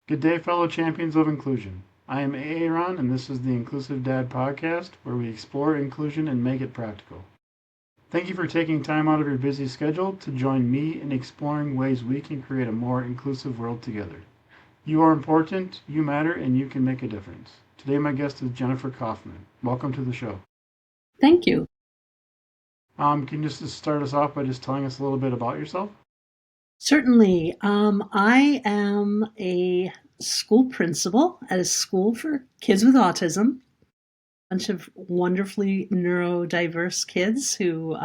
Good day, fellow champions of inclusion. I am Aaron, and this is the Inclusive Dad podcast, where we explore inclusion and make it practical. Thank you for taking time out of your busy schedule to join me in exploring ways we can create a more inclusive world together. You are important, you matter, and you can make a difference. Today, my guest is Jennifer Kaufman. Welcome to the show. Thank you. Can you just start us off by just telling us a little bit about yourself? Certainly. I am a school principal at a school for kids with autism, a bunch of wonderfully neurodiverse kids who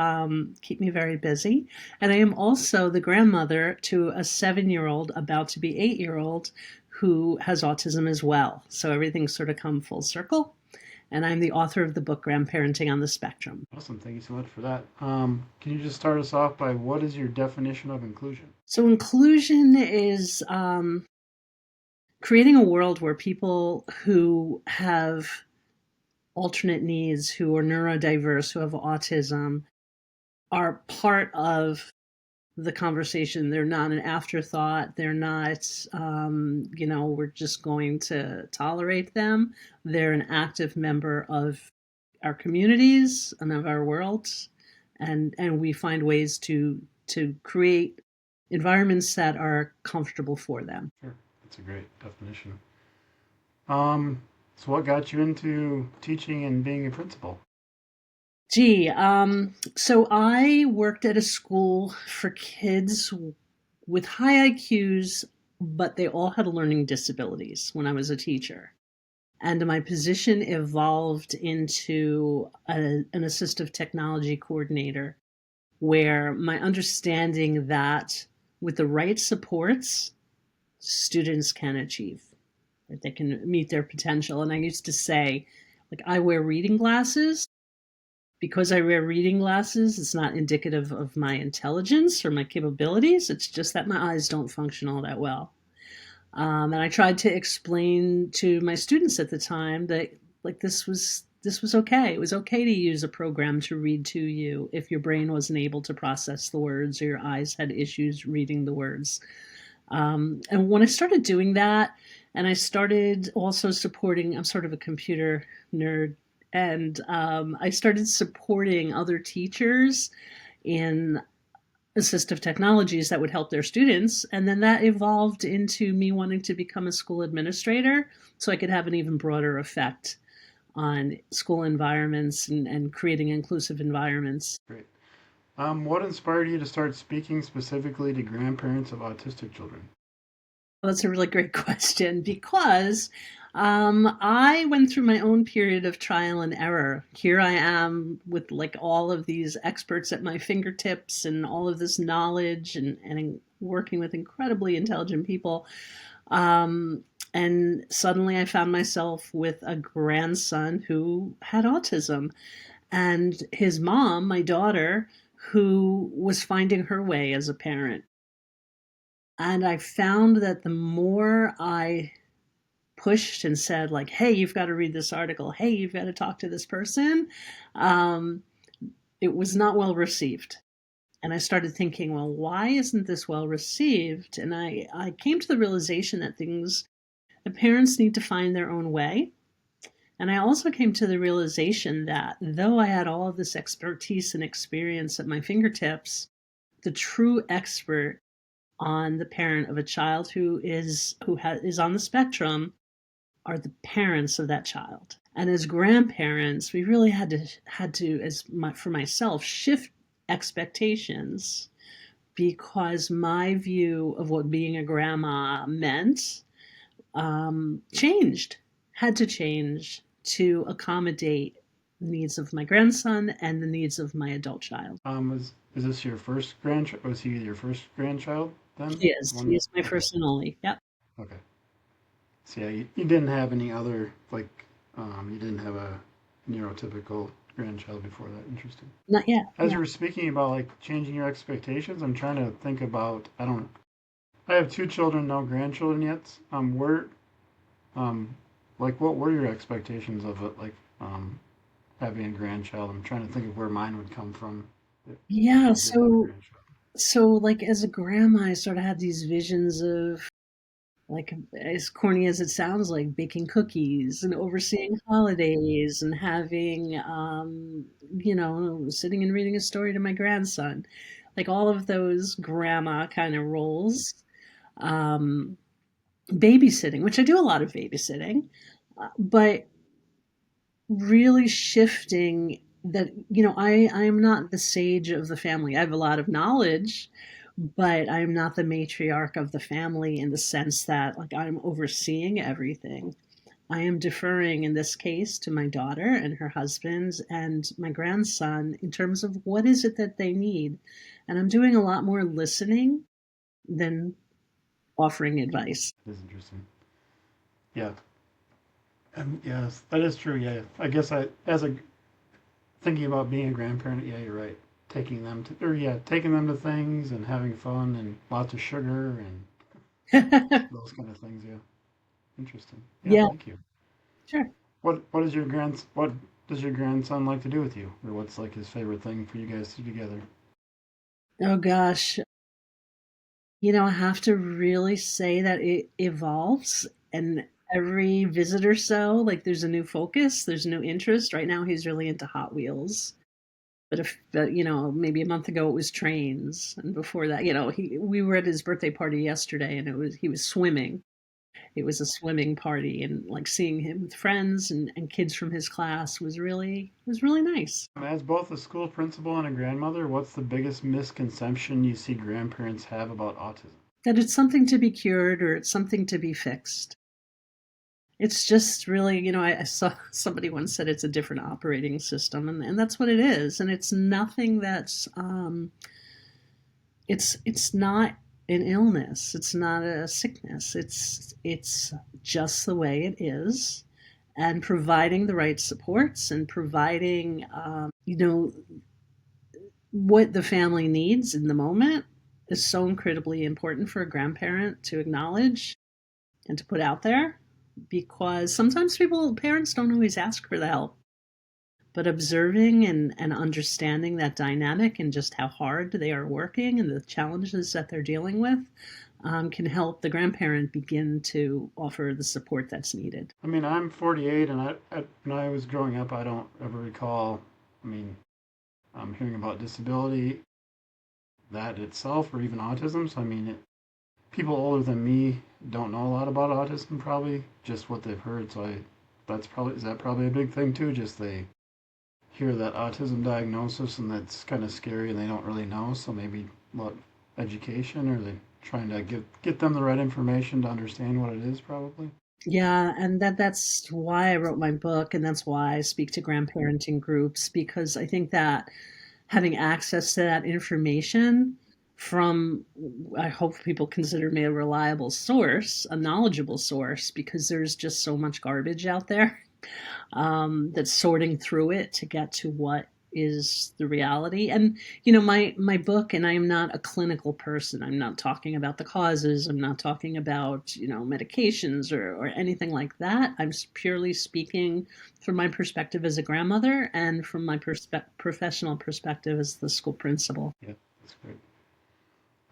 keep me very busy. And I am also the grandmother to a 7-year-old, about to be 8-year-old, who has autism as well. So everything's sort of come full circle. And I'm the author of the book Grandparenting on the Spectrum. Awesome, thank you so much for that. Can you just start us off by what is your definition of inclusion? So inclusion is creating a world where people who have alternate needs, who are neurodiverse, who have autism, are part of the conversation. They're not an afterthought. They're not, we're just going to tolerate them. They're an active member of our communities and of our worlds. And we find ways to create environments that are comfortable for them. Sure, that's a great definition. So what got you into teaching and being a principal? So I worked at a school for kids with high IQs, but they all had learning disabilities when I was a teacher. And my position evolved into an assistive technology coordinator, where my understanding that with the right supports, students can achieve, that they can meet their potential. And I used to say, like, I wear reading glasses. Because I wear reading glasses, it's not indicative of my intelligence or my capabilities. It's just that my eyes don't function all that well. And I tried to explain to my students at the time that, like, this was okay. It was okay to use a program to read to you if your brain wasn't able to process the words or your eyes had issues reading the words. And when I started doing that, and I started also supporting, I'm sort of a computer nerd, and I started supporting other teachers in assistive technologies that would help their students. And then that evolved into me wanting to become a school administrator so I could have an even broader effect on school environments and creating inclusive environments. Great. What inspired you to start speaking specifically to grandparents of autistic children? Well, that's a really great question because I went through my own period of trial and error. Here I am with like all of these experts at my fingertips and all of this knowledge and working with incredibly intelligent people. And suddenly I found myself with a grandson who had autism and his mom, my daughter, who was finding her way as a parent. And I found that the more I pushed and said, like, hey, you've got to read this article, hey, you've got to talk to this person, um, it was not well received. And I started thinking, well, why isn't this well received? And I came to the realization that the parents need to find their own way. And I also came to the realization that though I had all of this expertise and experience at my fingertips, the true expert on the parent of a child is on the spectrum are the parents of that child. And as grandparents, we really had to for myself, shift expectations because my view of what being a grandma meant changed, had to change to accommodate the needs of my grandson and the needs of my adult child. Is this your first grandchild? Was he your first grandchild then? He is. He One. is my Okay. first and only. Yep. Okay. So yeah, you didn't have any other you didn't have a neurotypical grandchild before that. Interesting. Not yet. As you Yeah. were speaking about like changing your expectations, I'm trying to think about. I don't. I have two children, no grandchildren yet. Where um, like what were your expectations of it? Like having a grandchild. I'm trying to think of where mine would come from if Yeah. I did have a So grandchild. so like as a grandma, I sort of had these visions of like, as corny as it sounds, like baking cookies and overseeing holidays and having, sitting and reading a story to my grandson, like all of those grandma kind of roles. Um, Babysitting, which I do a lot of babysitting, but really shifting that, I am not the sage of the family. I have a lot of knowledge, but I'm not the matriarch of the family in the sense that, like, I'm overseeing everything. I am deferring in this case to my daughter and her husband and my grandson in terms of what is it that they need. And I'm doing a lot more listening than offering advice. That's interesting. Yeah. Yes, that is true. Yeah. I guess as a thinking about being a grandparent, yeah, you're right. Taking them to things and having fun and lots of sugar and those kind of things. Yeah. Interesting. Yeah. Yeah, Thank you. sure. What does your grandson like to do with you, or what's like his favorite thing for you guys to do together? Oh gosh. I have to really say that it evolves, and every visit or so, like, there's a new focus, there's a new interest. Right now, he's really into Hot Wheels. But maybe a month ago it was trains, and before that, we were at his birthday party yesterday, and he was swimming. It was a swimming party, and like seeing him with friends and kids from his class was really nice. As both a school principal and a grandmother, what's the biggest misconception you see grandparents have about autism? That it's something to be cured or it's something to be fixed. It's just really, I saw somebody once said it's a different operating system, and that's what it is. And it's nothing that's, it's not an illness. It's not a sickness. It's just the way it is, and providing the right supports and providing, what the family needs in the moment is so incredibly important for a grandparent to acknowledge and to put out there, because sometimes parents don't always ask for the help. But observing and understanding that dynamic and just how hard they are working and the challenges that they're dealing with, can help the grandparent begin to offer the support that's needed. I mean, I'm 48, and when I was growing up, I don't ever recall. I mean, hearing about disability, that itself, or even autism. So I mean, people older than me don't know a lot about autism, probably just what they've heard. So is that probably a big thing too? Just they hear that autism diagnosis and that's kind of scary and they don't really know. So maybe what education, or they trying to get them the right information to understand what it is, probably. Yeah, and that's why I wrote my book, and that's why I speak to grandparenting groups, because I think that having access to that information from, I hope people consider me a reliable source, a knowledgeable source, because there's just so much garbage out there, that's sorting through it to get to what is the reality. And my book, and I am not a clinical person. I'm not talking about the causes. I'm not talking about medications or anything like that. I'm purely speaking from my perspective as a grandmother and from my professional perspective as the school principal. Yeah, that's great.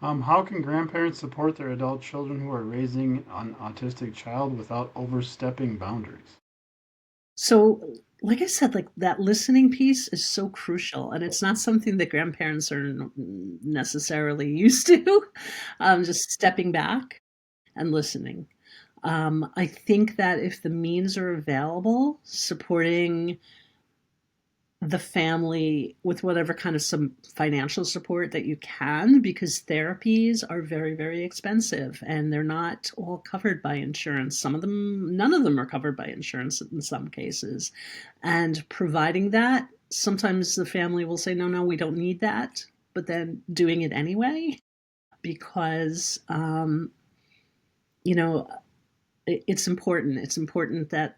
How can grandparents support their adult children who are raising an autistic child without overstepping boundaries? So, like I said, like, that listening piece is so crucial, and it's not something that grandparents are necessarily used to. Just stepping back and listening. I think that if the means are available, supporting the family with whatever kind of some financial support that you can, because therapies are very, very expensive and they're not all covered by insurance. Some of them, none of them are covered by insurance in some cases. And providing that, sometimes the family will say, no, we don't need that, but then doing it anyway, because, you know, it's important. It's important that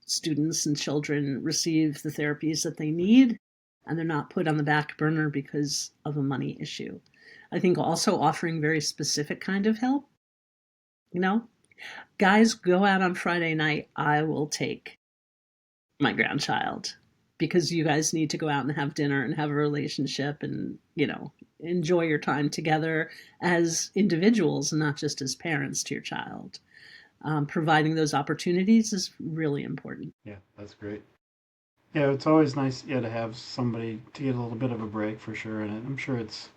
students and children receive the therapies that they need, and they're not put on the back burner because of a money issue. I think also offering very specific kind of help. You know, guys, go out on Friday night. I will take my grandchild because you guys need to go out and have dinner and have a relationship and, enjoy your time together as individuals and not just as parents to your child. providing those opportunities is really important. Yeah, that's great. Yeah, it's always nice, yeah, to have somebody to get a little bit of a break for sure. And I'm sure it's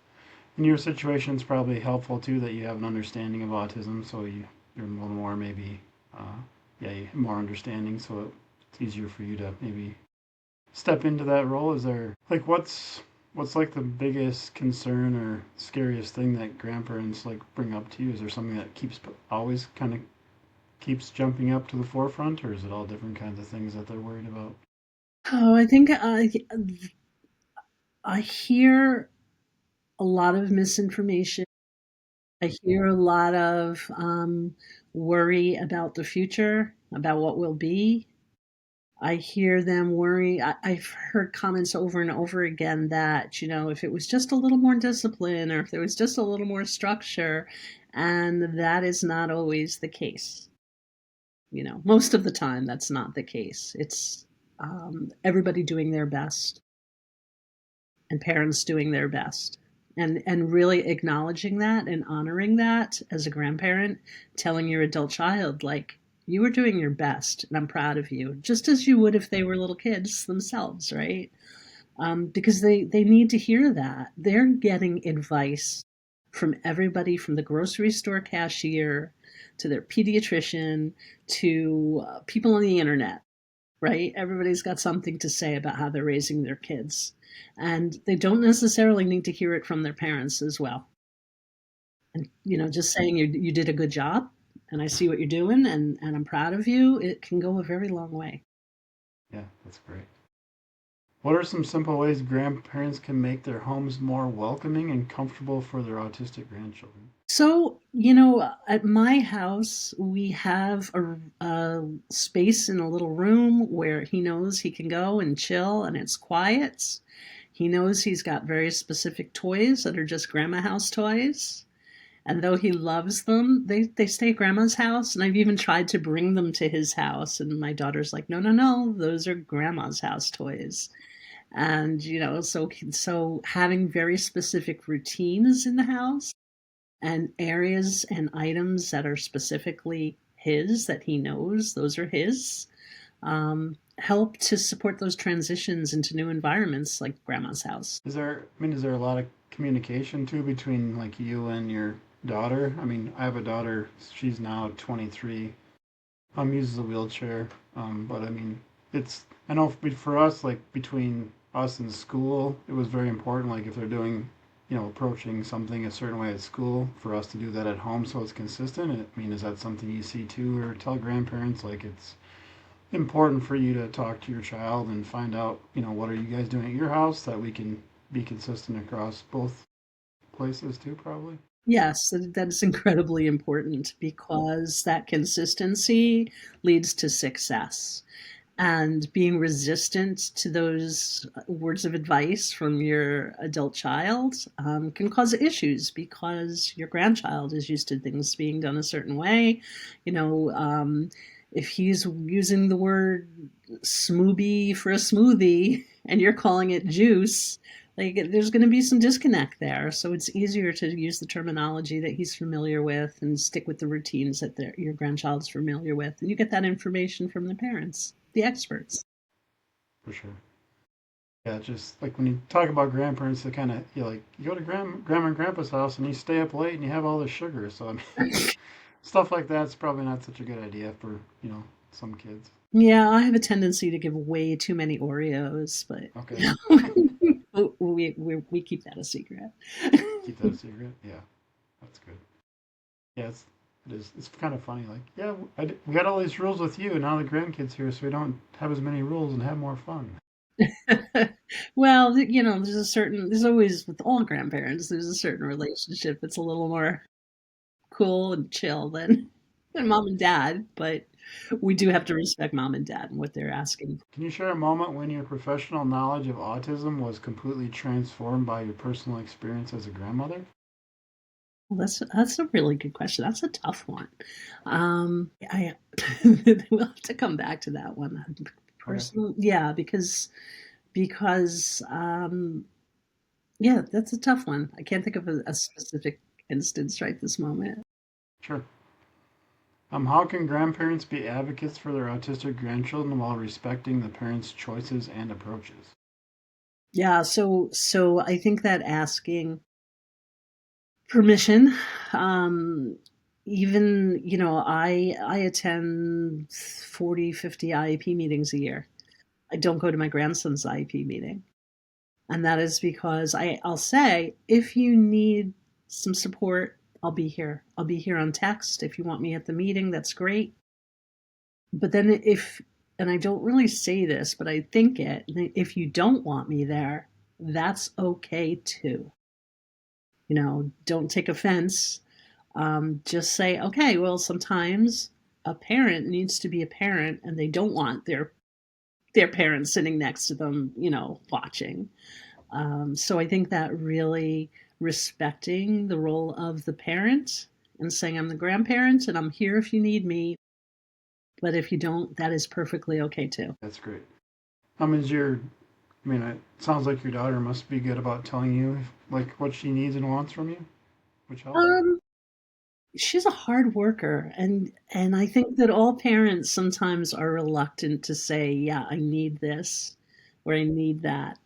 in your situation, it's probably helpful too that you have an understanding of autism, so you're a little more maybe, uh, yeah, you have more understanding, so it's easier for you to maybe step into that role. Is there like what's like the biggest concern or scariest thing that grandparents like bring up to you? Is there something that keeps always kind of keeps jumping up to the forefront, or is it all different kinds of things that they're worried about? Oh, I think I hear a lot of misinformation. I hear a lot of worry about the future, about what will be. I hear them worry. I've heard comments over and over again that, if it was just a little more discipline or if there was just a little more structure, and that is not always the case. Most of the time, that's not the case. It's everybody doing their best and parents doing their best. And really acknowledging that and honoring that as a grandparent, telling your adult child, like, you were doing your best and I'm proud of you, just as you would if they were little kids themselves, right? Because they need to hear that. They're getting advice from everybody from the grocery store cashier to their pediatrician to people on the internet, right? Everybody's got something to say about how they're raising their kids. And they don't necessarily need to hear it from their parents as well. And, just saying you did a good job and I see what you're doing and I'm proud of you, it can go a very long way. Yeah, that's great. What are some simple ways grandparents can make their homes more welcoming and comfortable for their autistic grandchildren? So, at my house, we have a space in a little room where he knows he can go and chill and it's quiet. He knows he's got very specific toys that are just grandma house toys. And though he loves them, they stay at grandma's house. And I've even tried to bring them to his house. And my daughter's like, no, no, no, those are grandma's house toys. And, so having very specific routines in the house and areas and items that are specifically his, that he knows those are his, help to support those transitions into new environments like grandma's house. Is there a lot of communication too between like you and your daughter? I mean, I have a daughter, she's now 23, uses a wheelchair. But I mean, I know for us, like between us and school, it was very important. Like if they're doing, approaching something a certain way at school, for us to do that at home so it's consistent. I mean, is that something you see too, or tell grandparents like it's important for you to talk to your child and find out, what are you guys doing at your house that we can be consistent across both places too, probably? Yes, that is incredibly important because that consistency leads to success. And being resistant to those words of advice from your adult child can cause issues because your grandchild is used to things being done a certain way. You know, if he's using the word smoothie for a smoothie and you're calling it juice, like there's going to be some disconnect there. So it's easier to use the terminology that he's familiar with and stick with the routines that your grandchild's familiar with. And you get that information from the parents, the experts. For sure. Yeah, just like when you talk about grandparents, they kind of you go to grandma and grandpa's house and you stay up late and you have all this sugar. So I mean, stuff like that's probably not such a good idea for some kids. Yeah, I have a tendency to give way too many Oreos, but Okay, we keep that a secret. keep that a secret. Yeah, that's good. Yeah, it is. It's kind of funny. Like, yeah, we got all these rules with you, and now the grandkids here, so we don't have as many rules and have more fun. Well, there's always, with all grandparents, there's a certain relationship that's a little more cool and chill than mom and dad, but we do have to respect mom and dad and what they're asking. Can you share a moment when your professional knowledge of autism was completely transformed by your personal experience as a grandmother? Well, that's a really good question. That's a tough one. I we'll have to come back to that one. Okay, Personal, yeah, because yeah, that's a tough one. I can't think of a specific instance right this moment. sure. How can grandparents be advocates for their autistic grandchildren while respecting the parents' choices and approaches? Yeah, so I think that asking permission, um, even, I attend 40, 50 IEP meetings a year. I don't go to my grandson's IEP meeting. And that is because I'll say, if you need some support, I'll be here. I'll be here on text. If you want me at the meeting, that's great. But then and I don't really say this, but I think if you don't want me there, that's okay too. Don't take offense. Just say, okay, well, sometimes a parent needs to be a parent and they don't want their parents sitting next to them, watching. So I think that really respecting the role of the parent and saying, I'm the grandparent and I'm here if you need me. But if you don't, that is perfectly okay too. That's great. It sounds like your daughter must be good about telling you like what she needs and wants from you, which helps. Um, she's a hard worker, and I think that all parents sometimes are reluctant to say, yeah, I need this or I need that.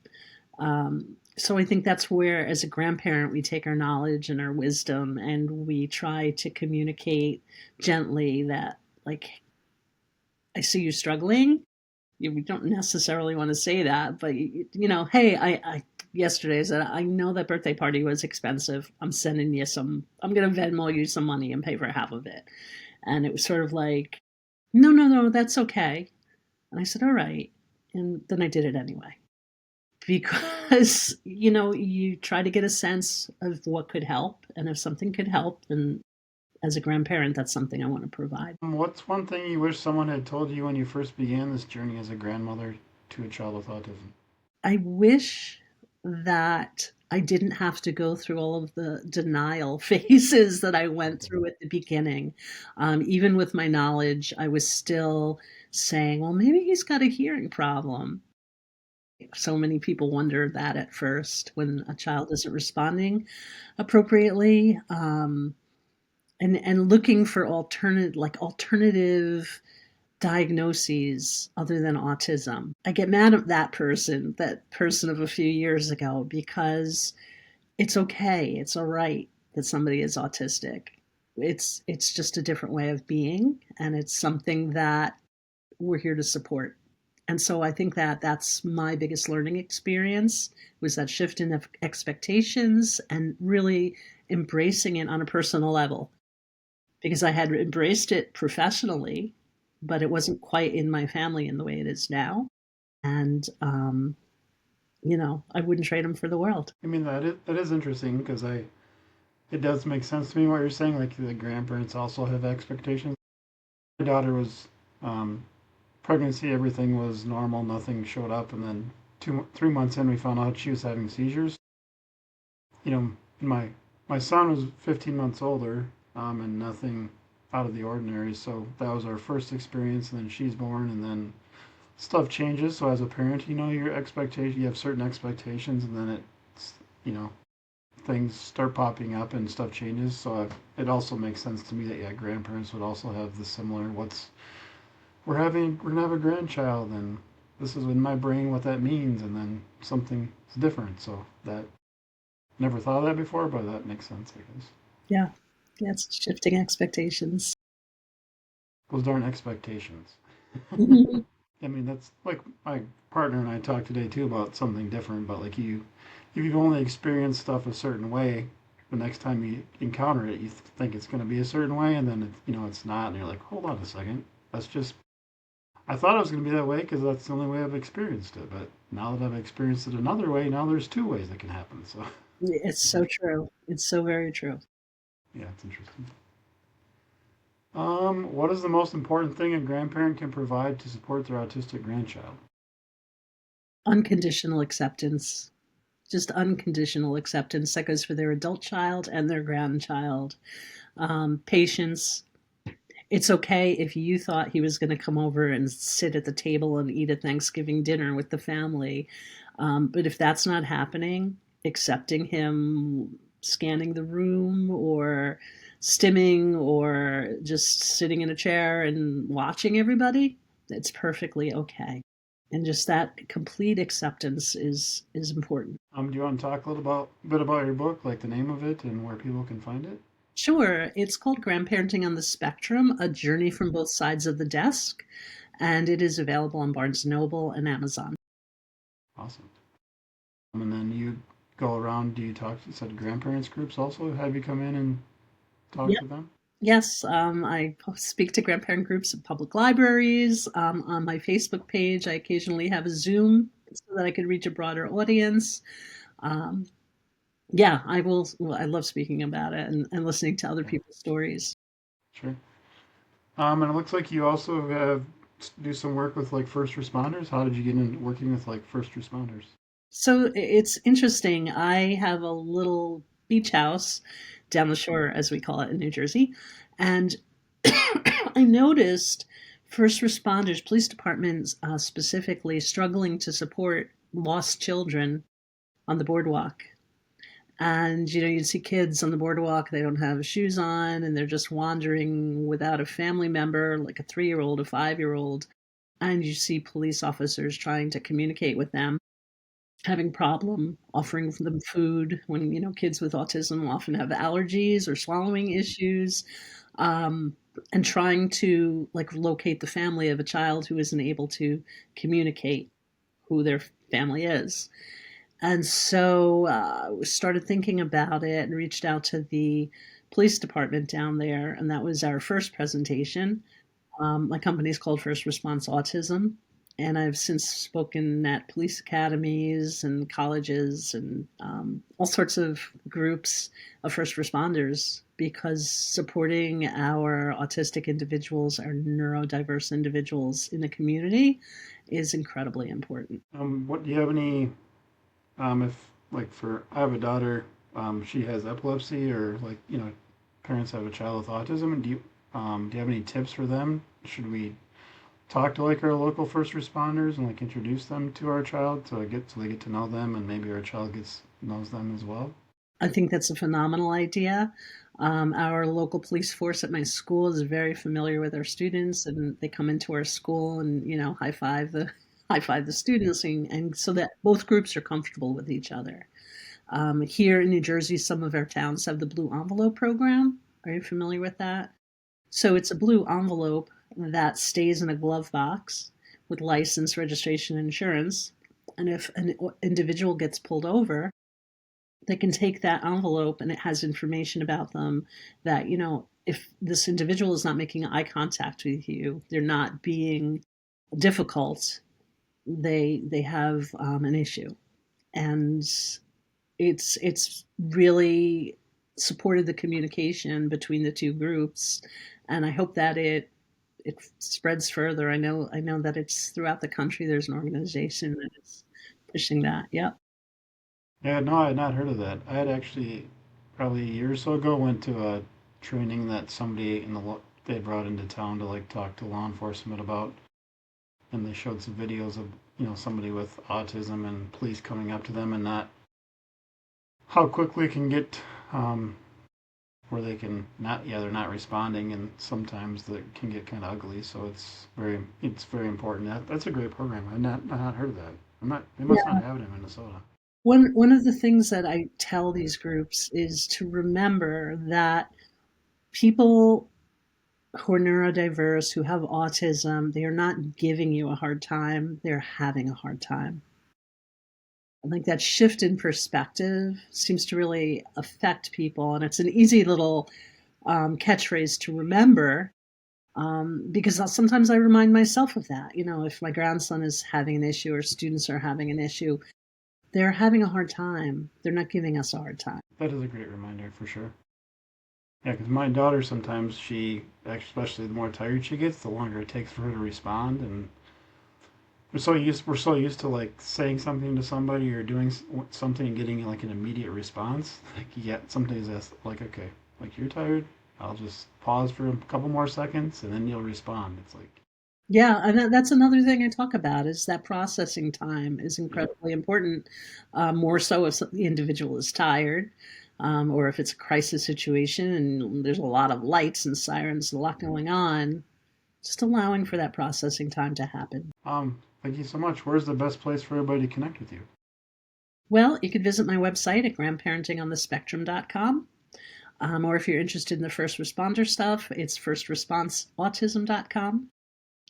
So I think that's where, as a grandparent, we take our knowledge and our wisdom and we try to communicate gently that, like, I see you struggling. We don't necessarily want to say that, but hey, I yesterday I said, I know that birthday party was expensive. I'm sending you I'm going to Venmo you some money and pay for half of it. And it was sort of like, no, no, no, that's okay. And I said, all right. And then I did it anyway. Because, you try to get a sense of what could help. And if something could help, then as a grandparent, that's something I want to provide. What's one thing you wish someone had told you when you first began this journey as a grandmother to a child with autism? I wish that I didn't have to go through all of the denial phases that I went through at the beginning. Even with my knowledge, I was still saying, well, maybe he's got a hearing problem. So many people wonder that at first when a child isn't responding appropriately, and looking for alternative diagnoses other than autism. I get mad at that person of a few years ago, because it's okay. It's all right that somebody is autistic. It's just a different way of being, and it's something that we're here to support. And so I think that that's my biggest learning experience, was that shift in expectations and really embracing it on a personal level, because I had embraced it professionally, but it wasn't quite in my family in the way it is now. And, I wouldn't trade them for the world. That is interesting because I it does make sense to me what you're saying. Like the grandparents also have expectations. My daughter was um, pregnancy, everything was normal, nothing showed up, and then 3 months in, we found out she was having seizures. You know, my son was 15 months older, and nothing out of the ordinary. So that was our first experience, and then she's born, and then stuff changes. So as a parent, you have certain expectations, and then it's you know things start popping up and stuff changes. So it also makes sense to me that yeah, grandparents would also have the similar we're gonna have a grandchild, and this is in my brain what that means, and then something is different. So that never thought of that before, but that makes sense, I guess. Yeah. That's shifting expectations. Those darn expectations. Mhm. That's like my partner and I talked today too about something different. But like if you've only experienced stuff a certain way, the next time you encounter it, you think it's going to be a certain way, and then it's not, and you're like, hold on a second, that's just I thought it was going to be that way because that's the only way I've experienced it. But now that I've experienced it another way, now there's two ways that can happen. So It's so true. It's so very true. yeah, it's interesting. What is the most important thing a grandparent can provide to support their autistic grandchild? Unconditional acceptance. Just unconditional acceptance that goes for their adult child and their grandchild. Patience. It's okay if you thought he was going to come over and sit at the table and eat a Thanksgiving dinner with the family. But if that's not happening, accepting him scanning the room or stimming or just sitting in a chair and watching everybody, it's perfectly okay. And just that complete acceptance is important. Do you want to talk a little bit about your book, like the name of it and where people can find it? Sure, it's called Grandparenting on the Spectrum: A Journey from Both Sides of the Desk, and it is available on Barnes& Noble and Amazon. Awesome. And then you go around, do you talk, you said grandparents groups also? Have you come in and talk Yep. to them? Yes, I speak to grandparent groups at public libraries. On my Facebook page, I occasionally have a Zoom so that I could reach a broader audience. Um, yeah, I will. Well, I love speaking about it and listening to other Yeah, people's stories. sure. And it looks like you also have do some work with like first responders. How did you get into working with like first responders? So it's interesting. I have a little beach house down the shore, as we call it in New Jersey, and I noticed first responders, police departments specifically, struggling to support lost children on the boardwalk. And you'd see kids on the boardwalk, they don't have shoes on, and they're just wandering without a family member, like a 3-year-old, a 5-year-old. And you see police officers trying to communicate with them, having problem offering them food when kids with autism often have allergies or swallowing issues, um, and trying to like locate the family of a child who isn't able to communicate who their family is. And so started thinking about it and reached out to the police department down there, and that was our first presentation. My company is called First Response Autism, and I've since spoken at police academies and colleges and all sorts of groups of first responders because supporting our autistic individuals, our neurodiverse individuals in the community is incredibly important. What do you have any if like for I have a daughter, she has epilepsy or like parents have a child with autism, and do you have any tips for them? Should we talk to like our local first responders and like introduce them to our child so they get to know them and maybe our child gets knows them as well? I think that's a phenomenal idea. Our local police force at my school is very familiar with our students, and they come into our school and high five the students, and so that both groups are comfortable with each other. Here in New Jersey, some of our towns have the Blue Envelope program. Are you familiar with that? So it's a blue envelope that stays in a glove box with license, registration, and insurance. And if an individual gets pulled over, they can take that envelope and it has information about them that, if this individual is not making eye contact with you, they're not being difficult, they have an issue. And it's really supported the communication between the two groups, and I hope that it spreads further. I know that it's throughout the country. There's an organization that is pushing that. Yep. Yeah, no, I had not heard of that. I had actually probably a year or so ago went to a training that somebody they brought into town to like talk to law enforcement about, and they showed some videos of somebody with autism and police coming up to them and not how quickly it can get where they can not they're not responding and sometimes that can get kind of ugly, so it's very important. That's a great program. I've not heard of that. I'm not They must not have it in Minnesota. One of the things that I tell these groups is to remember that people who are neurodiverse, who have autism, they are not giving you a hard time, they're having a hard time. I think that shift in perspective seems to really affect people, and it's an easy little catchphrase to remember, because sometimes I remind myself of that. If my grandson is having an issue or students are having an issue, they're having a hard time. They're not giving us a hard time. That is a great reminder for sure. Yeah, because my daughter sometimes especially the more tired she gets, the longer it takes for her to respond, and we're so used to like saying something to somebody or doing something and getting like an immediate response. Like yeah, sometimes that's like okay, like you're tired. I'll just pause for a couple more seconds and then you'll respond. It's like Yeah, and that's another thing I talk about is that processing time is yep, incredibly important. More so if the individual is tired. or if it's a crisis situation and there's a lot of lights and sirens, a lot going on, just allowing for that processing time to happen. Thank you so much. Where's the best place for everybody to connect with you? Well, you could visit my website at grandparentingonthespectrum.com. Or if you're interested in the first responder stuff, it's firstresponseautism.com.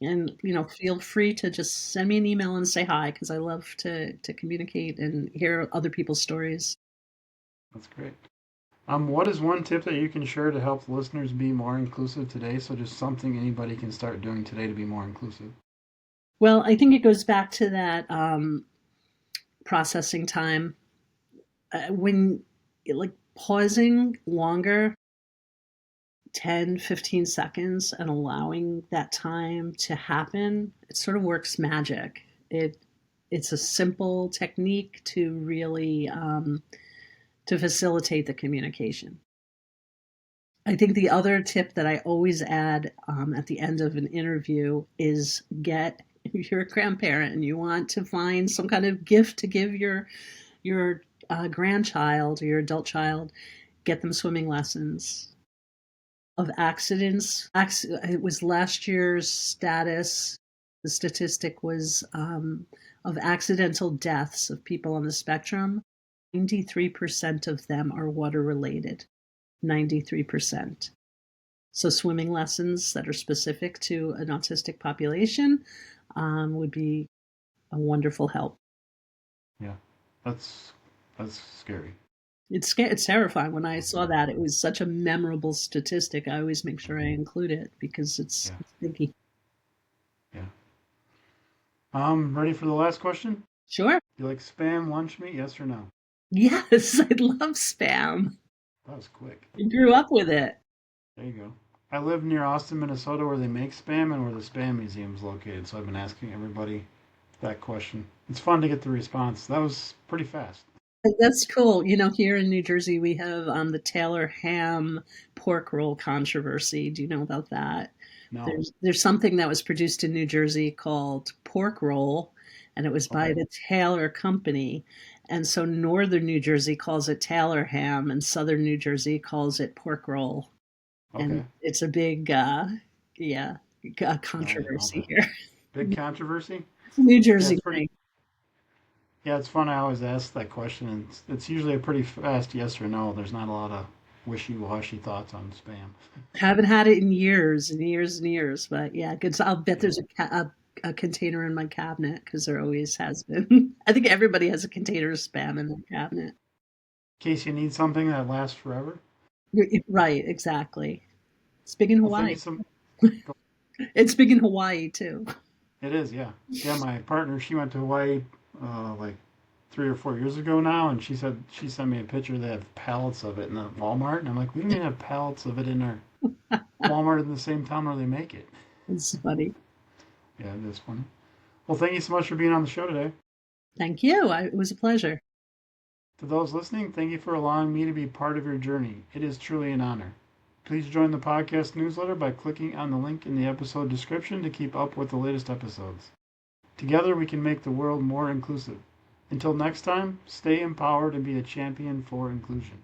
And, feel free to just send me an email and say hi, because I love to communicate and hear other people's stories. That's great. What is one tip that you can share to help listeners be more inclusive today? So just something anybody can start doing today to be more inclusive. Well, I think it goes back to that processing time. When, pausing longer, 10, 15 seconds, and allowing that time to happen, it sort of works magic. It's a simple technique to really to facilitate the communication. I think the other tip that I always add at the end of an interview is if you're a grandparent and you want to find some kind of gift to give your grandchild or your adult child, get them swimming lessons. Of accidents, it was last year's status. The statistic was of accidental deaths of people on the spectrum, 93% of them are water related. 93%. So swimming lessons that are specific to an autistic population would be a wonderful help. Yeah, that's scary. It's terrifying. When I saw that, it was such a memorable statistic. I always make sure I include it because it's biggie. Yeah. Ready for the last question? Sure. Do you like Spam lunch meat? Yes or no? Yes, I love Spam. That was quick. I grew up with it. There you go. I live near Austin, Minnesota, where they make Spam and where the Spam Museum is located. So I've been asking everybody that question. It's fun to get the response. That was pretty fast. That's cool. Here in New Jersey, we have the Taylor ham pork roll controversy. Do you know about that? No. There's something that was produced in New Jersey called pork roll, and it was by the Taylor Company. And so Northern New Jersey calls it Taylor ham, and Southern New Jersey calls it pork roll. Okay. And it's a big, controversy here. Big controversy? New Jersey thing. Yeah, it's fun. I always ask that question, and it's usually a pretty fast yes or no. There's not a lot of wishy-washy thoughts on Spam. Haven't had it in years and years and years, but yeah, good. So I'll bet there's a container in my cabinet because there always has been. I think everybody has a container of Spam in their cabinet. In case you need something that lasts forever. Right, exactly. It's big in Hawaii. Well, it's big in Hawaii too. It is, yeah. Yeah, my partner, she went to Hawaii like 3 or 4 years ago now, and she said she sent me a picture. They have pallets of it in the Walmart, and I'm like, we don't even have pallets of it in our Walmart in the same town where they make it. It's funny. Yeah, it is funny. Well, thank you so much for being on the show today. Thank you. It was a pleasure. To those listening, thank you for allowing me to be part of your journey. It is truly an honor. Please join the podcast newsletter by clicking on the link in the episode description to keep up with the latest episodes. Together, we can make the world more inclusive. Until next time, stay empowered and be a champion for inclusion.